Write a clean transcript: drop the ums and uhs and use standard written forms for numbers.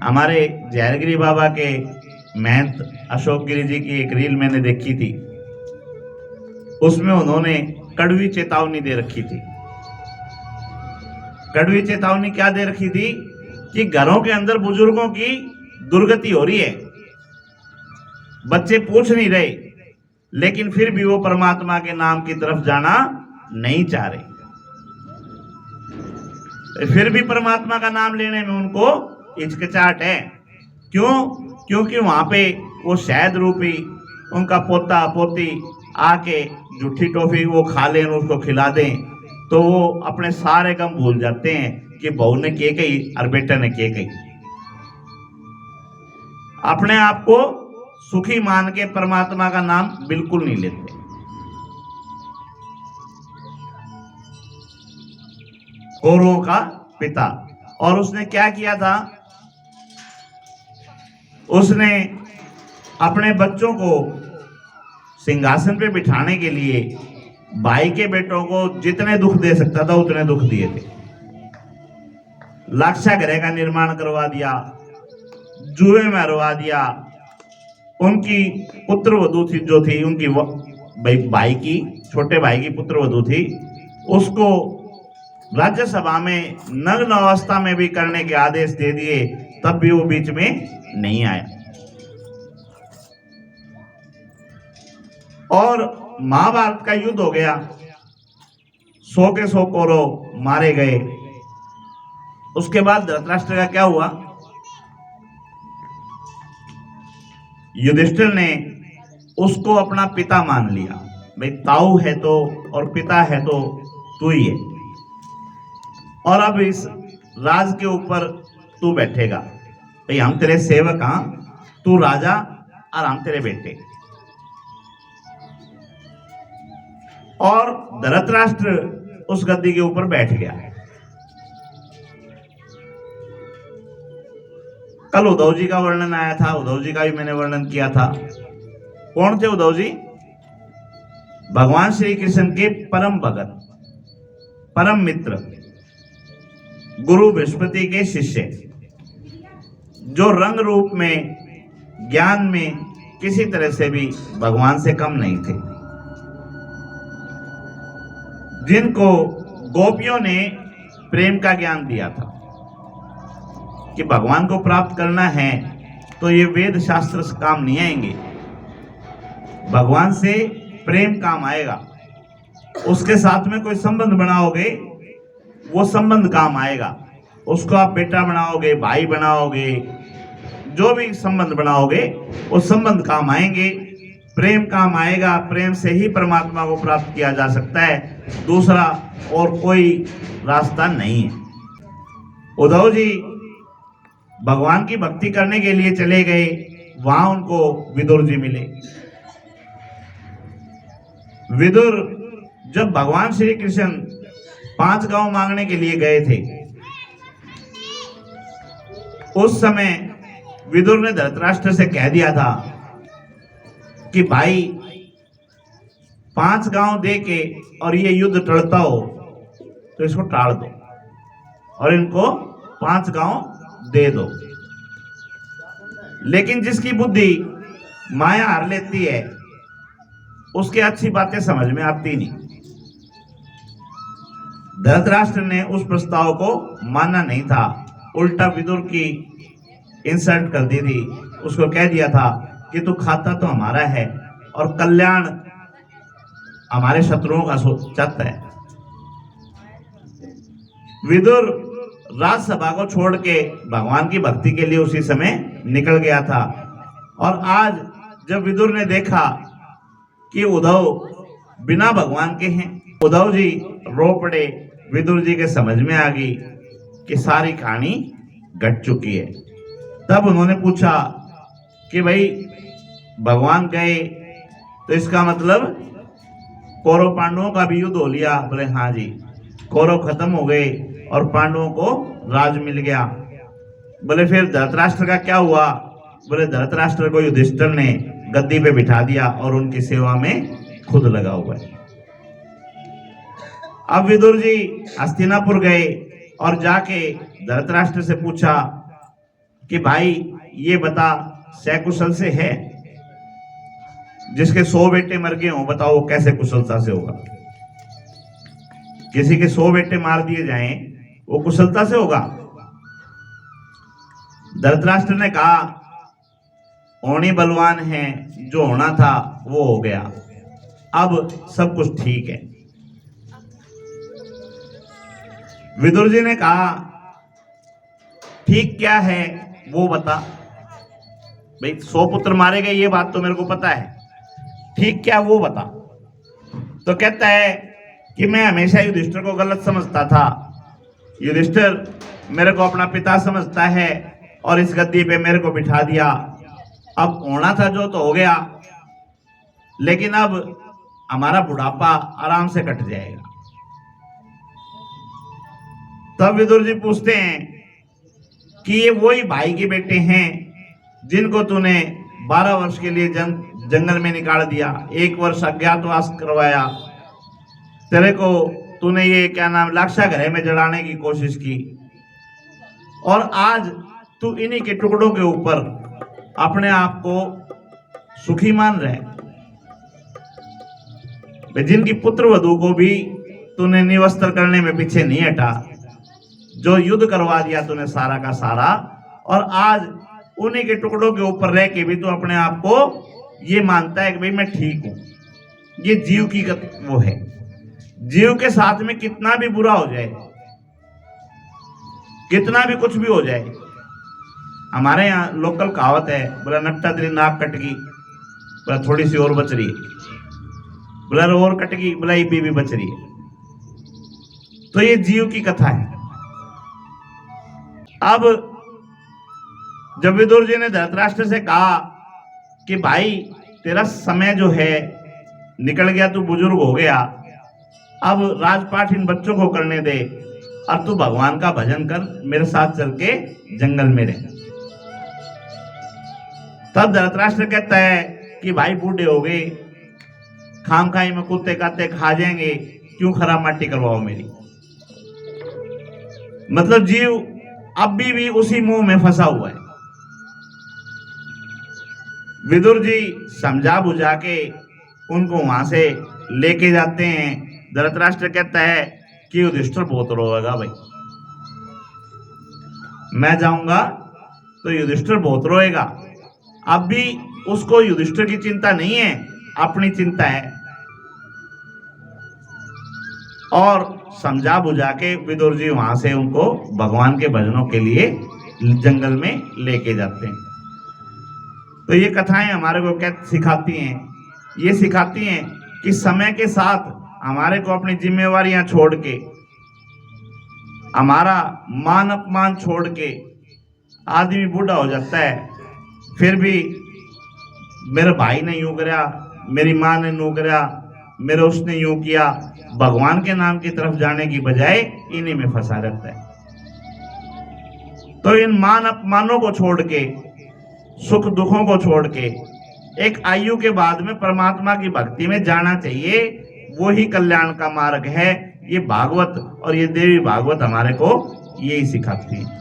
हमारे जहरगिरी बाबा के महंत अशोक गिरी जी की एक रील मैंने देखी थी, उसमें उन्होंने कड़वी चेतावनी दे रखी थी। कड़वी चेतावनी क्या दे रखी थी कि घरों के अंदर बुजुर्गों की दुर्गति हो रही है, बच्चे पूछ नहीं रहे, लेकिन फिर भी वो परमात्मा के नाम की तरफ जाना नहीं चाह रहे, फिर भी परमात्मा का नाम लेने में उनको हिचकिचाहट है। क्यों? क्योंकि वहां पे वो शहद रूपी उनका पोता पोती आके झूठी टॉफी वो खा लें, उसको खिला दें, तो वो अपने सारे गम भूल जाते हैं कि बहू ने के कही और बेटा ने के कही। अपने आप को सुखी मान के परमात्मा का नाम बिल्कुल नहीं लेते। कौरवों का पिता, और उसने क्या किया था? उसने अपने बच्चों को सिंहासन पे बिठाने के लिए भाई के बेटों को जितने दुख दे सकता था उतने दुख दिए थे। लाक्षागृह का निर्माण करवा दिया, जुए में हरवा दिया, उनकी पुत्र वधू थी जो थी उनकी भाई की छोटे भाई की पुत्र वधू थी, उसको राज्यसभा में नग्न अवस्था में भी करने के आदेश दे दिए, तब भी वो बीच में नहीं आया। और महाभारत का युद्ध हो गया, 100 के 100 कौरव मारे गए। उसके बाद धृतराष्ट्र का क्या हुआ? युधिष्ठिर ने उसको अपना पिता मान लिया, भाई ताऊ है तो और पिता है तो तू ही है, और अब इस राज के ऊपर तू बैठेगा, भाई हम तेरे सेवक, हाँ तू राजा और हम तेरे बेटे। और धृतराष्ट्र उस गद्दी के ऊपर बैठ गया। कल उद्धव जी का वर्णन आया था, उद्धव जी का भी मैंने वर्णन किया था। कौन थे उद्धव जी? भगवान श्री कृष्ण के परम भगत, परम मित्र, गुरु बृहस्पति के शिष्य, जो रंग रूप में ज्ञान में किसी तरह से भी भगवान से कम नहीं थे, जिनको गोपियों ने प्रेम का ज्ञान दिया था कि भगवान को प्राप्त करना है तो ये वेद शास्त्र से काम नहीं आएंगे, भगवान से प्रेम काम आएगा। उसके साथ में कोई संबंध बनाओगे वो संबंध काम आएगा, उसको आप बेटा बनाओगे, भाई बनाओगे, जो भी संबंध बनाओगे वो संबंध काम आएंगे, प्रेम काम आएगा। प्रेम से ही परमात्मा को प्राप्त किया जा सकता है, दूसरा और कोई रास्ता नहीं है। उद्धव जी भगवान की भक्ति करने के लिए चले गए, वहां उनको विदुर जी मिले। विदुर जब भगवान श्री कृष्ण 5 गांव मांगने के लिए गए थे, उस समय विदुर ने धृतराष्ट्र से कह दिया था कि भाई 5 गांव दे के और ये युद्ध टलता हो तो इसको टाल दो और इनको 5 गांव दे दो। लेकिन जिसकी बुद्धि माया हर लेती है उसके अच्छी बातें समझ में आती नहीं। धृतराष्ट्र ने उस प्रस्ताव को माना नहीं था, उल्टा विदुर की इंसल्ट कर दी थी, उसको कह दिया था कि तू खाता तो हमारा है और कल्याण हमारे शत्रुओं का चाहता है। विदुर राजसभा को छोड़ के भगवान की भक्ति के लिए उसी समय निकल गया था। और आज जब विदुर ने देखा कि उद्धव बिना भगवान के हैं, उद्धव जी रो पड़े। विदुर जी के समझ में आ गई कि सारी कहानी घट चुकी है। तब उन्होंने पूछा कि भाई भगवान गए तो इसका मतलब कौरव पांडवों का भी युद्ध हो लिया? बोले हाँ जी, कौरव खत्म हो गए और पांडवों को राज मिल गया। बोले फिर धृतराष्ट्र का क्या हुआ? बोले धृतराष्ट्र को युधिष्ठिर ने गद्दी पे बिठा दिया और उनकी सेवा में खुद लगा हुआ है। अब विदुर जी हस्तिनापुर गए और जाके धृतराष्ट्र से पूछा कि भाई ये बता सकुशल से है? जिसके 100 बेटे मर गए हों, बताओ वो कैसे कुशलता से होगा? किसी के 100 बेटे मार दिए जाएं, वो कुशलता से होगा? धृतराष्ट्र ने कहा ओणी बलवान है, जो होना था वो हो गया, अब सब कुछ ठीक है। विदुर जी ने कहा ठीक क्या है वो बता। भाई 100 पुत्र मारे गए ये बात तो मेरे को पता है, ठीक क्या वो बता। तो कहता है कि मैं हमेशा युधिष्ठिर को गलत समझता था, युधिष्ठिर मेरे को अपना पिता समझता है और इस गद्दी पे मेरे को बिठा दिया। अब होना था जो तो हो गया, लेकिन अब हमारा बुढ़ापा आराम से कट जाएगा। तब विदुर जी पूछते हैं कि ये वही भाई के बेटे हैं जिनको तूने 12 वर्ष के लिए जंगल में निकाल दिया, 1 वर्ष अज्ञातवास करवाया, तेरे को तूने ये क्या नाम लाक्षागृह में जड़ाने की कोशिश की, और आज तू इन्हीं के टुकड़ों के ऊपर अपने आप को सुखी मान रहे, जिनकी पुत्र वधू को भी तूने निवस्त्र करने में पीछे नहीं हटा, जो युद्ध करवा दिया तूने सारा का सारा, और आज उन्हीं के टुकड़ों के ऊपर रह के भी तू अपने आप को ये मानता है कि भाई मैं ठीक हूं। ये जीव की वो है, जीव के साथ में कितना भी बुरा हो जाए, कितना भी कुछ भी हो जाए। हमारे यहाँ लोकल कहावत है, बोला नट्टा तेरी नाक कट गई, बोला थोड़ी सी और बच रही है, बोला और कट गई, बोला ये भी बच रही है। तो ये जीव की कथा है। अब जब विदुर जी ने धृतराष्ट्र से कहा कि भाई तेरा समय जो है निकल गया, तू बुजुर्ग हो गया, अब राजपाट इन बच्चों को करने दे और तू भगवान का भजन कर, मेरे साथ चल के जंगल में रह। तब धृतराष्ट्र कहता है कि भाई बूढ़े हो गए, खाम खाई में कुत्ते काते खा जाएंगे, क्यों खराब माटी करवाओ मेरी। मतलब जीव अब भी उसी मुंह में फंसा हुआ है। विदुर जी समझा बुझा के उनको वहां से लेके जाते हैं। धृतराष्ट्र कहता है कि युधिष्ठिर बहुत रोएगा भाई, मैं जाऊंगा तो युधिष्ठिर बहुत रोएगा। अब भी उसको युधिष्ठिर की चिंता नहीं है, अपनी चिंता है। और समझा बुझा के विदुर जी वहां से उनको भगवान के भजनों के लिए जंगल में लेके जाते हैं। तो ये कथाएं हमारे को क्या सिखाती हैं? ये सिखाती हैं कि समय के साथ हमारे को अपनी जिम्मेवारियां छोड़ के, हमारा मान अपमान छोड़ के आदमी बूढ़ा हो जाता है, फिर भी मेरे भाई ने यूं करा, मेरी माँ ने यूं करा, मेरे उसने यूं किया, भगवान के नाम की तरफ जाने की बजाय इन्हीं में फंसा रहता है। तो इन मान अपमानों को छोड़ के, सुख दुखों को छोड़ के एक आयु के बाद में परमात्मा की भक्ति में जाना चाहिए। वो ही कल्याण का मार्ग है। ये भागवत और ये देवी भागवत हमारे को यही सिखाती है।